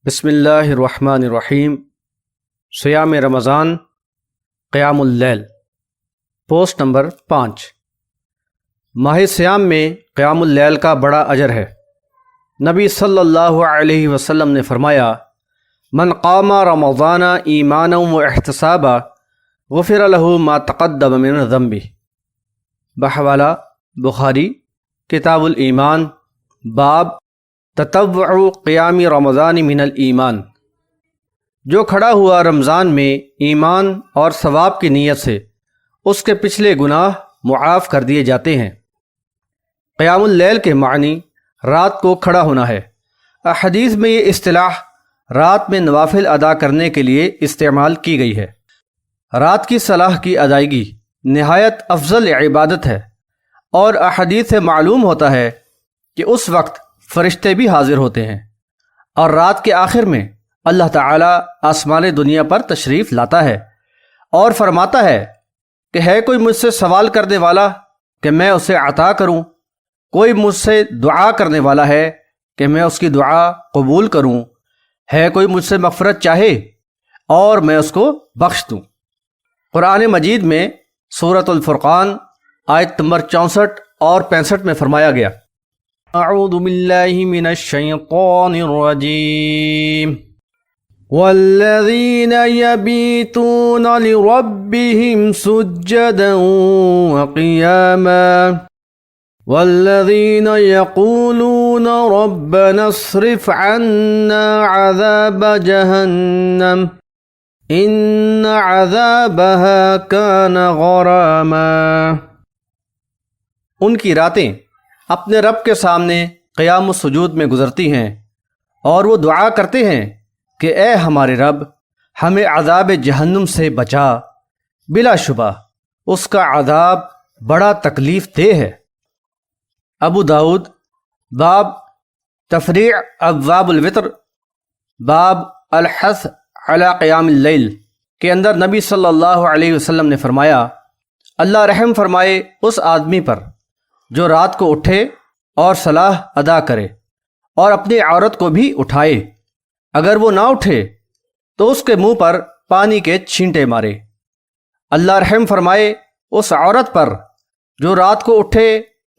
بسم اللہ الرحمن الرحیم۔ صیام رمضان، قیام اللیل، پوسٹ نمبر 5۔ ماہ سیام میں قیام اللیل کا بڑا اجر ہے۔ نبی صلی اللہ علیہ وسلم نے فرمایا، من قام رمضان ایمانا و احتسابا غفر له ما تقدم من ذنبہ۔ بحوالہ بخاری کتاب الایمان، باب تطوع قیام رمضان من الایمان۔ جو کھڑا ہوا رمضان میں ایمان اور ثواب کی نیت سے، اس کے پچھلے گناہ معاف کر دیے جاتے ہیں۔ قیام اللیل کے معنی رات کو کھڑا ہونا ہے۔ احادیث میں یہ اصطلاح رات میں نوافل ادا کرنے کے لیے استعمال کی گئی ہے۔ رات کی صلاح کی ادائیگی نہایت افضل عبادت ہے، اور احادیث سے معلوم ہوتا ہے کہ اس وقت فرشتے بھی حاضر ہوتے ہیں، اور رات کے آخر میں اللہ تعالیٰ آسمان دنیا پر تشریف لاتا ہے اور فرماتا ہے کہ ہے کوئی مجھ سے سوال کرنے والا کہ میں اسے عطا کروں، کوئی مجھ سے دعا کرنے والا ہے کہ میں اس کی دعا قبول کروں، ہے کوئی مجھ سے مغفرت چاہے اور میں اس کو بخش دوں۔ قرآن مجید میں سورۃ الفرقان آیت نمبر 64 اور 65 میں فرمایا گیا، اعوذ باللہ من الشیطان الرجیم والذین یبیتون لربہم سجدا وقیاما والذین یقولون ربنا اصرف عنا عذاب جہنم ان عذابها کان غراما۔ ان کی راتیں اپنے رب کے سامنے قیام و سجود میں گزرتی ہیں، اور وہ دعا کرتے ہیں کہ اے ہمارے رب، ہمیں عذاب جہنم سے بچا، بلا شبہ اس کا عذاب بڑا تکلیف دہ ہے۔ ابو داؤد باب تفریع ابواب الوتر، باب الحث علی قیام اللیل کے اندر نبی صلی اللہ علیہ وسلم نے فرمایا، اللہ رحم فرمائے اس آدمی پر جو رات کو اٹھے اور صلاح ادا کرے اور اپنی عورت کو بھی اٹھائے، اگر وہ نہ اٹھے تو اس کے منہ پر پانی کے چھینٹے مارے۔ اللہ رحم فرمائے اس عورت پر جو رات کو اٹھے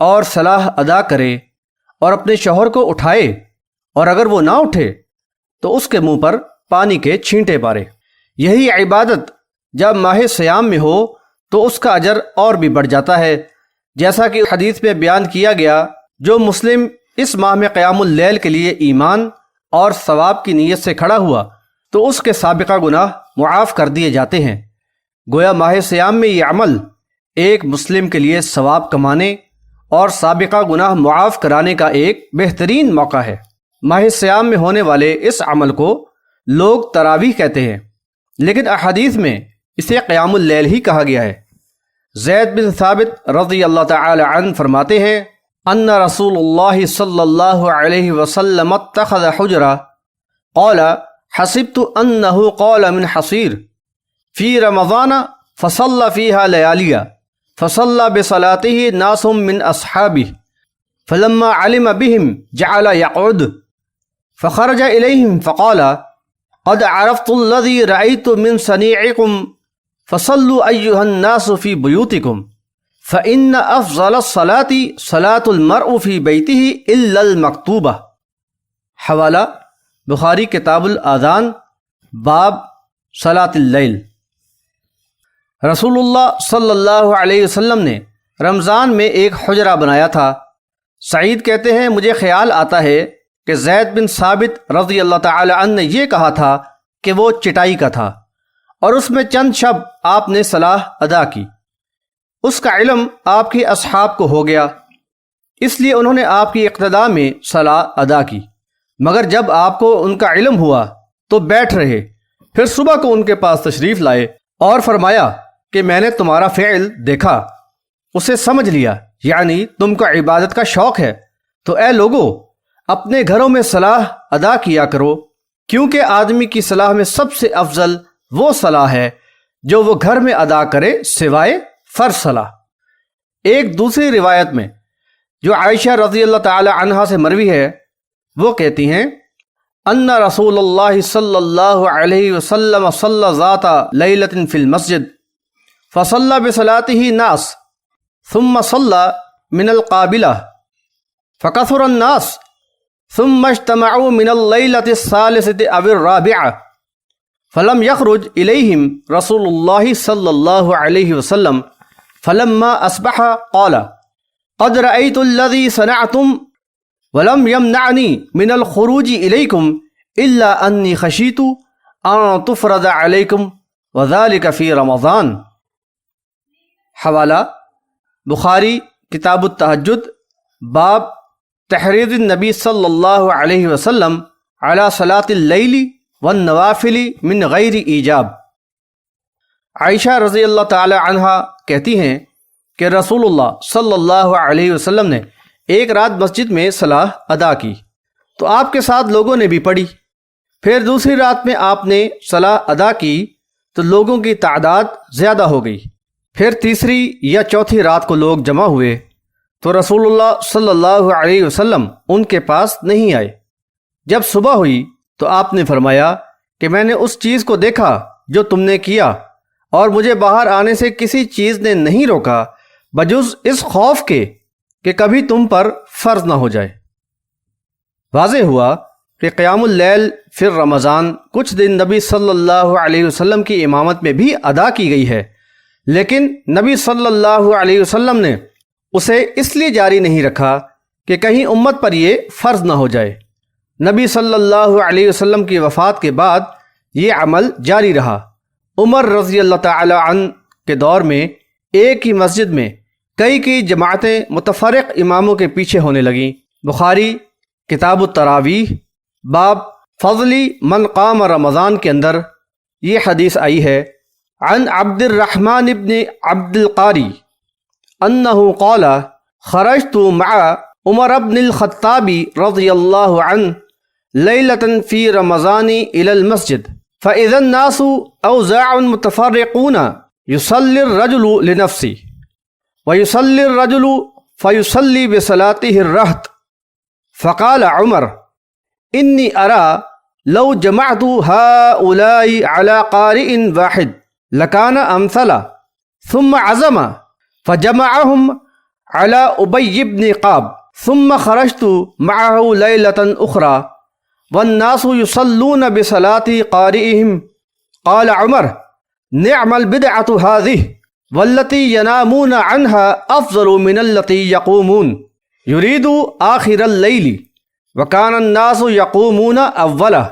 اور صلاح ادا کرے اور اپنے شوہر کو اٹھائے، اور اگر وہ نہ اٹھے تو اس کے منہ پر پانی کے چھینٹے مارے۔ یہی عبادت جب ماہ سیام میں ہو تو اس کا اجر اور بھی بڑھ جاتا ہے، جیسا کہ حدیث میں بیان کیا گیا، جو مسلم اس ماہ میں قیام اللیل کے لیے ایمان اور ثواب کی نیت سے کھڑا ہوا تو اس کے سابقہ گناہ معاف کر دیے جاتے ہیں۔ گویا ماہ سیام میں یہ عمل ایک مسلم کے لیے ثواب کمانے اور سابقہ گناہ معاف کرانے کا ایک بہترین موقع ہے۔ ماہ سیام میں ہونے والے اس عمل کو لوگ تراویح کہتے ہیں، لیکن احادیث میں اسے قیام اللیل ہی کہا گیا ہے۔ زید بن ثابت رضی اللہ تعالی عنہ فرماتے ہیں، ان رسول اللہ صلی اللہ علیہ وسلم اتخذ حجرہ قال حسبت انہ قال من حصیر فی رمضان فصلى فيها لياليا فصلى بصلاته ناس من اصحابه فلما علم بهم جعل يقعد فخرج اليهم فقال قد عرفت الذي رأيت من صنيعكم فصلوا أيها الناس في بيوتكم فإن أفضل الصلاة صلاة المرء في بيته إلا المكتوبة۔ حوالہ بخاری کتاب الآذان، باب صلاة اللیل۔ رسول اللہ صلی اللہ علیہ وسلم نے رمضان میں ایک حجرہ بنایا تھا۔ سعید کہتے ہیں، مجھے خیال آتا ہے کہ زید بن ثابت رضی اللہ تعالی عنہ نے یہ کہا تھا کہ وہ چٹائی کا تھا، اور اس میں چند شب آپ نے صلاح ادا کی۔ اس کا علم آپ کے اصحاب کو ہو گیا، اس لیے انہوں نے آپ کی اقتداء میں صلاح ادا کی، مگر جب آپ کو ان کا علم ہوا تو بیٹھ رہے، پھر صبح کو ان کے پاس تشریف لائے اور فرمایا کہ میں نے تمہارا فعل دیکھا، اسے سمجھ لیا، یعنی تم کو عبادت کا شوق ہے، تو اے لوگو اپنے گھروں میں صلاح ادا کیا کرو، کیونکہ آدمی کی صلاح میں سب سے افضل وہ صلاح ہے جو وہ گھر میں ادا کرے سوائے فرض صلاح۔ ایک دوسری روایت میں جو عائشہ رضی اللہ تعالی عنہا سے مروی ہے، وہ کہتی ہیں، أن رسول الله صلى الله عليه وسلم صلى ذات ليلة في المسجد فصلى بصلاته الناس ثم صلى من القابلة فكثر الناس ثم اجتمعوا من الليلة الثالثة أو الرابعة فلم يخرج إليهم رسول الله صلى الله عليه وسلم فلما أصبح قال قد رأيت الذي صنعتم ولم يمنعني من الخروج إليكم إلا أني خشيت أن تفرض عليكم وذلك في رمضان۔ حوالہ بخاری کتاب التہجد، باب تحریض النبی صلی اللہ علیہ وسلم علی صلاۃ اللیل والنوافل من غیر ایجاب۔ عائشہ رضی اللہ تعالی عنہا کہتی ہیں کہ رسول اللہ صلی اللہ علیہ وسلم نے ایک رات مسجد میں صلاح ادا کی تو آپ کے ساتھ لوگوں نے بھی پڑھی، پھر دوسری رات میں آپ نے صلاح ادا کی تو لوگوں کی تعداد زیادہ ہو گئی، پھر تیسری یا چوتھی رات کو لوگ جمع ہوئے تو رسول اللہ صلی اللہ علیہ وسلم ان کے پاس نہیں آئے۔ جب صبح ہوئی تو آپ نے فرمایا کہ میں نے اس چیز کو دیکھا جو تم نے کیا اور مجھے باہر آنے سے کسی چیز نے نہیں روکا بجز اس خوف کے کہ کبھی تم پر فرض نہ ہو جائے۔ واضح ہوا کہ قیام اللیل فی رمضان کچھ دن نبی صلی اللہ علیہ وسلم کی امامت میں بھی ادا کی گئی ہے، لیکن نبی صلی اللہ علیہ وسلم نے اسے اس لیے جاری نہیں رکھا کہ کہیں امت پر یہ فرض نہ ہو جائے۔ نبی صلی اللہ علیہ وسلم کی وفات کے بعد یہ عمل جاری رہا۔ عمر رضی اللہ تعالی عنہ کے دور میں ایک ہی مسجد میں کئی جماعتیں متفرق اماموں کے پیچھے ہونے لگیں۔ بخاری کتاب التراویح باب فضلی من قام رمضان کے اندر یہ حدیث آئی ہے، عن عبد الرحمن ابن عبد القاری انہ قال خرجت مع عمر بن الخطاب رضی اللہ عنہ لیلة فی رمضان الى المسجد فإذا الناس اوزاع متفرقون يصلي الرجل لنفسه ويصلي الرجل فيصلي بصلاته الرهط فقال عمر إني أرى لو جمعت هؤلاء على قارئ واحد لكان أمثل ثم عزم فجمعهم على أبي بن قاب ثم خرجت معه ليلة أخرى والناس يصلون بصلاة قارئهم قال عمر نعم البدعة هذه والتي ينامون عنها أفضل من التي يقومون يريد آخر الليل وكان الناس يقومون أوله۔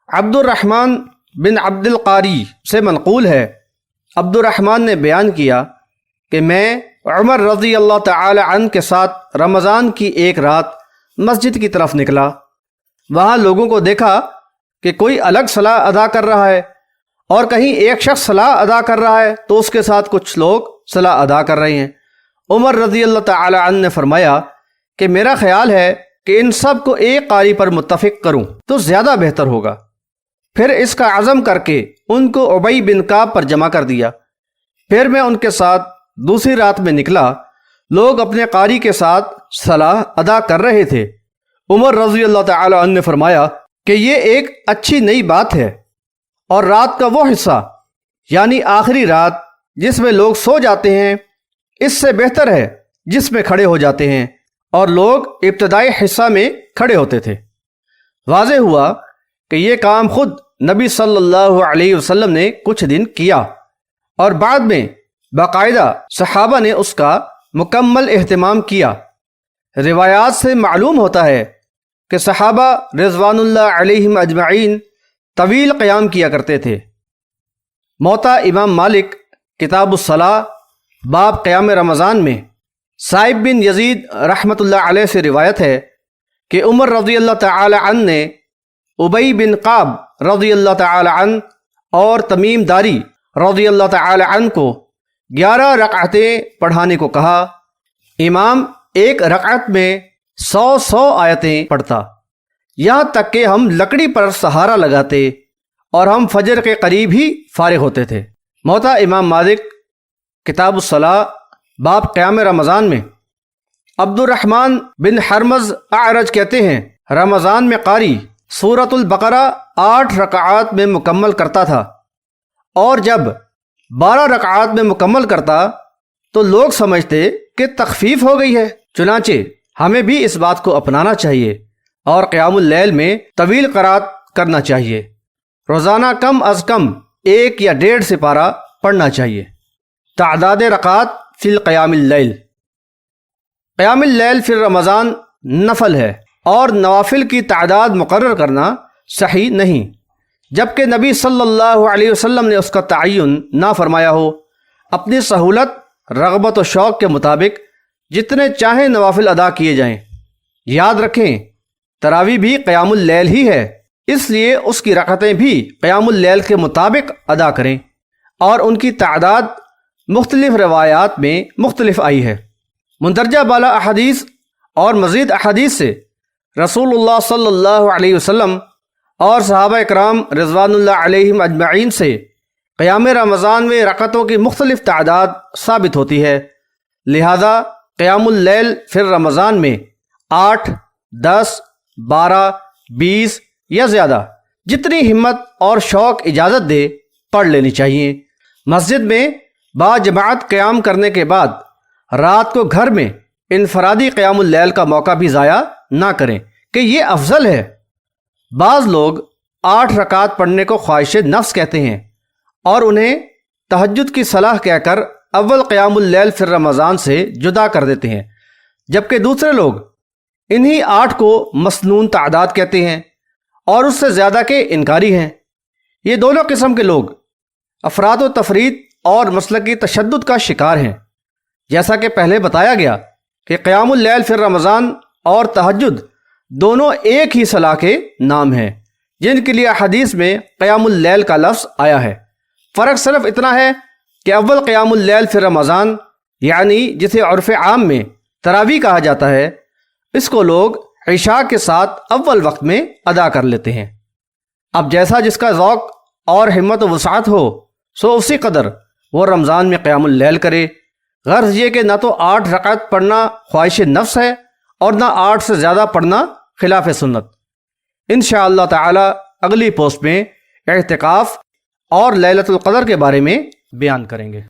عبد الرحمن بن عبد القاری سے منقول ہے، عبد الرحمن نے بیان کیا کہ میں عمر رضی اللہ تعالی عنہ کے ساتھ رمضان کی ایک رات مسجد کی طرف نکلا، وہاں لوگوں کو دیکھا کہ کوئی الگ صلاح ادا کر رہا ہے اور کہیں ایک شخص صلاح ادا کر رہا ہے تو اس کے ساتھ کچھ لوگ صلاح ادا کر رہے ہیں۔ عمر رضی اللہ تعالی عنہ نے فرمایا کہ میرا خیال ہے کہ ان سب کو ایک قاری پر متفق کروں تو زیادہ بہتر ہوگا۔ پھر اس کا عزم کر کے ان کو ابی بن کعب پر جمع کر دیا، پھر میں ان کے ساتھ دوسری رات میں نکلا، لوگ اپنے قاری کے ساتھ صلاح ادا کر رہے تھے۔ عمر رضی اللہ تعالی عنہ نے فرمایا کہ یہ ایک اچھی نئی بات ہے، اور رات کا وہ حصہ یعنی آخری رات جس میں لوگ سو جاتے ہیں اس سے بہتر ہے جس میں کھڑے ہو جاتے ہیں، اور لوگ ابتدائی حصہ میں کھڑے ہوتے تھے۔ واضح ہوا کہ یہ کام خود نبی صلی اللہ علیہ وسلم نے کچھ دن کیا اور بعد میں باقاعدہ صحابہ نے اس کا مکمل اہتمام کیا۔ روایات سے معلوم ہوتا ہے کہ صحابہ رضوان اللہ علیہم اجمعین طویل قیام کیا کرتے تھے۔ موطا امام مالک کتاب الصلاح باب قیام رمضان میں سائب بن یزید رحمۃ اللہ علیہ سے روایت ہے کہ عمر رضی اللہ تعالی عنہ نے ابی بن قعب رضی اللہ تعالی عنہ اور تمیم داری رضی اللہ تعالی عنہ کو 11 رکعتیں پڑھانے کو کہا۔ امام ایک رکعت میں 100 آیتیں پڑھتا، یہاں تک کہ ہم لکڑی پر سہارا لگاتے اور ہم فجر کے قریب ہی فارغ ہوتے تھے۔ موطا امام مالک کتاب الصلاح باب قیام رمضان میں عبد الرحمن بن حرمز اعرج کہتے ہیں رمضان میں قاری سورۃ البقرہ 8 رکعات میں مکمل کرتا تھا، اور جب 12 رکعات میں مکمل کرتا تو لوگ سمجھتے کہ تخفیف ہو گئی ہے۔ چنانچہ ہمیں بھی اس بات کو اپنانا چاہیے اور قیام اللیل میں طویل قرات کرنا چاہیے۔ روزانہ کم از کم 1 یا 1.5 سپارہ پڑھنا چاہیے۔ تعداد رکعات فی القیام اللیل۔ قیام اللیل فی رمضان نفل ہے اور نوافل کی تعداد مقرر کرنا صحیح نہیں، جبکہ نبی صلی اللہ علیہ وسلم نے اس کا تعین نہ فرمایا ہو۔ اپنی سہولت، رغبت و شوق کے مطابق جتنے چاہیں نوافل ادا کیے جائیں۔ یاد رکھیں تراویح بھی قیام اللیل ہی ہے، اس لیے اس کی رکعتیں بھی قیام اللیل کے مطابق ادا کریں، اور ان کی تعداد مختلف روایات میں مختلف آئی ہے۔ مندرجہ بالا احادیث اور مزید احادیث سے رسول اللہ صلی اللہ علیہ وسلم اور صحابہ اکرام رضوان اللہ علیہم اجمعین سے قیام رمضان میں رکعتوں کی مختلف تعداد ثابت ہوتی ہے، لہذا قیام اللیل فی رمضان میں 8، 10، 12، 20 یا زیادہ جتنی ہمت اور شوق اجازت دے پڑھ لینی چاہیے۔ مسجد میں با جماعت قیام کرنے کے بعد رات کو گھر میں انفرادی قیام اللیل کا موقع بھی ضائع نہ کریں کہ یہ افضل ہے۔ بعض لوگ 8 رکعت پڑھنے کو خواہش نفس کہتے ہیں اور انہیں تہجد کی صلاح کہہ کر اول قیام اللیل فی رمضان سے جدا کر دیتے ہیں، جبکہ دوسرے لوگ انہی 8 کو مسنون تعداد کہتے ہیں اور اس سے زیادہ کے انکاری ہیں۔ یہ دونوں قسم کے لوگ افراد و تفرید اور مسلکی تشدد کا شکار ہیں۔ جیسا کہ پہلے بتایا گیا کہ قیام اللیل فی رمضان اور تہجد دونوں ایک ہی صلاح کے نام ہیں، جن کے لیے حدیث میں قیام اللیل کا لفظ آیا ہے۔ فرق صرف اتنا ہے کہ اول قیام اللیل فی رمضان، یعنی جسے عرف عام میں تراویح کہا جاتا ہے، اس کو لوگ عشاء کے ساتھ اول وقت میں ادا کر لیتے ہیں۔ اب جیسا جس کا ذوق اور ہمت و وسعت ہو سو اسی قدر وہ رمضان میں قیام اللیل کرے۔ غرض یہ کہ نہ تو 8 رکعت پڑھنا خواہش نفس ہے اور نہ 8 سے زیادہ پڑھنا خلاف سنت۔ انشاءاللہ تعالی اگلی پوسٹ میں اعتکاف اور لیلۃ القدر کے بارے میں بیان کریں گے۔